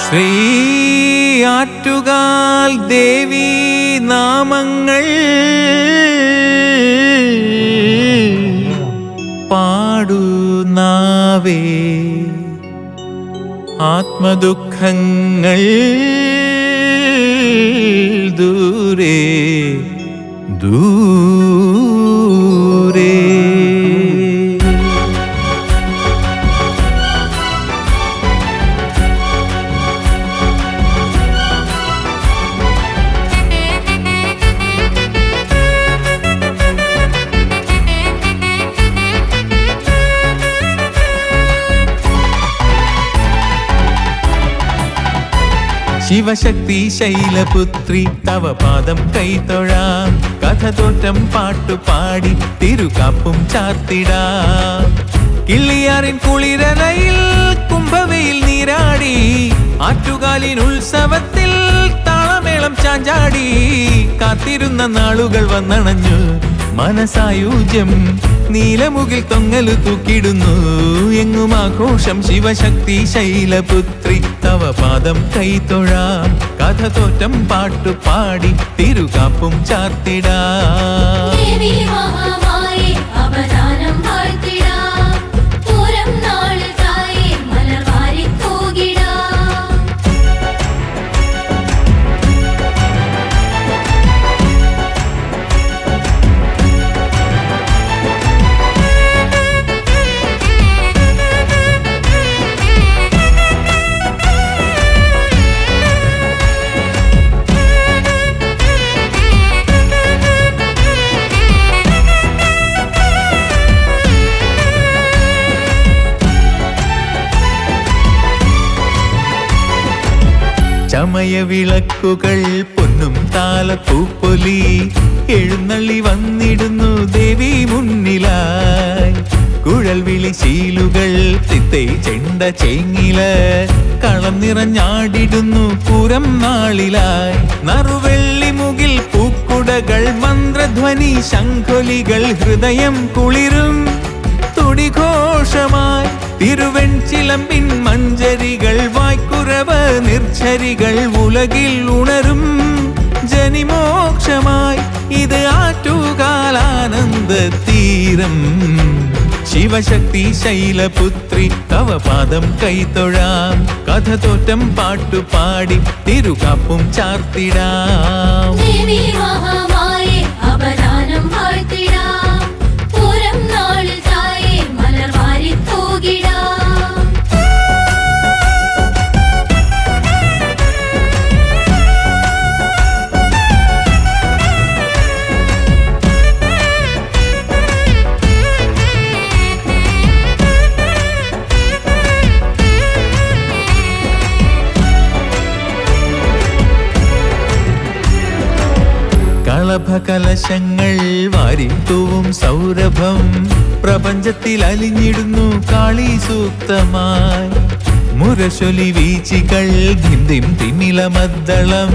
ശ്രീ ആറ്റുകാൽ ദേവി നാമങ്ങൾ പാടുനാവേ, ആത്മദുഃഖങ്ങൾ ദൂരെ ദൂരെ. ശിവശക്തി ശൈലപുത്രി തവ പാദം കൈതൊഴാം, കഥതോറ്റം പാട്ടുപാടി തിരുകാപ്പും ചാർത്തിടാം. കിള്ളിയാറിൻ കുളിരലയിൽ കുംഭവയിൽ നീരാടി, ആറ്റുകാലിൻ ഉത്സവത്തിൽ താളമേളം ചാഞ്ചാടി. കാത്തിരുന്ന നാളുകൾ വന്നണഞ്ഞു, മനസായൂജ്യം നീലമുകിൽ തൊങ്ങലു തൂക്കിടുന്നു. എങ്ങും ആഘോഷം ശിവശക്തി ശൈലപുത്രി തവ പാദം കൈതൊഴാം, കഥതോറ്റം പാട്ടുപാടി തിരുകാപ്പും ചാർത്തിടാം. ചമയവിളക്കുകൾ പൊന്നും താലപ്പൂപ്പൊലി എഴുന്നള്ളി വന്നിടുന്നു ദേവി മുന്നിലായി. കുഴൽ വിളി ശീലുകൾ തിത്തൈ ചെണ്ട ചേങ്ങില കളം നിറഞ്ഞാടിടുന്നു പൂരം നാളിലായി. നറുവെള്ളി മുകിൽ പൂക്കുടകൾ മന്ത്രധ്വനി ശംഖൊലികൾ ഹൃദയം കുളിരും തുടിഘോഷമായി. തിരുവെൺചിലമ്പിൻ മഞ്ചരികൾ വായ്ക്കുറവ് നിർച്ചരികൾ ഉലകിൽ ഉണരും ജനിമോക്ഷമായി. ഇത് ആറ്റുകാലാനന്ദ തീരം. ശിവശക്തി ശൈലപുത്രി തവ പാദം കൈതൊഴാം, കഥതോറ്റം പാട്ടുപാടി തിരുകാപ്പും ചാർത്തിടാം. കളഭകലശങ്ങൾ വാരിത്തൂവും സൗരഭം പ്രപഞ്ചത്തിൽ അലിഞ്ഞിടുന്നു കാളി സൂക്തമായി. മുരശൊലി വീച്ചികൾ ധിന്ദിം തിമിലമദ്ദളം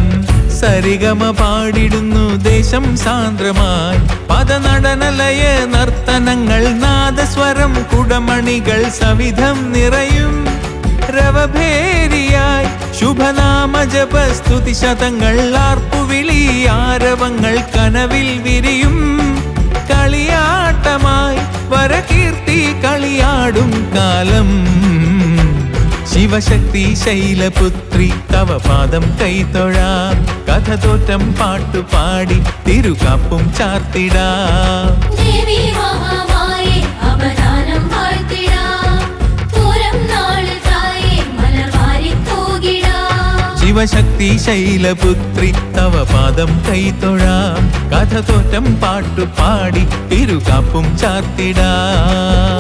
സരിഗമ പാടിടുന്നു ദേശം സാന്ദ്രമായി. പദനടനലയ നർത്തനങ്ങൾ നാദസ്വരം കുടമണികൾ സവിധം നിറയും രവഭേരിയായി. ശുഭനാമ ജപസ്തുതി ശതങ്ങൾ ആർപ്പുവിളി ആരവങ്ങൾ കനവിൽ വിരിയും കളിയാട്ടമായി. വരകീർത്തി കളിയാടും കാലം. ശിവശക്തി ശൈലപുത്രി തവ പാദം കൈതൊഴാം, കഥതോറ്റം പാട്ടുപാടി തിരുകാപ്പും ചാർത്തിടാം. ശിവശക്തി ശൈലപുത്രി തവ പാദം കൈതൊഴാം, കഥതോറ്റം പാട്ടുപാടി തിരുകാപ്പും ചാർത്തിടാം.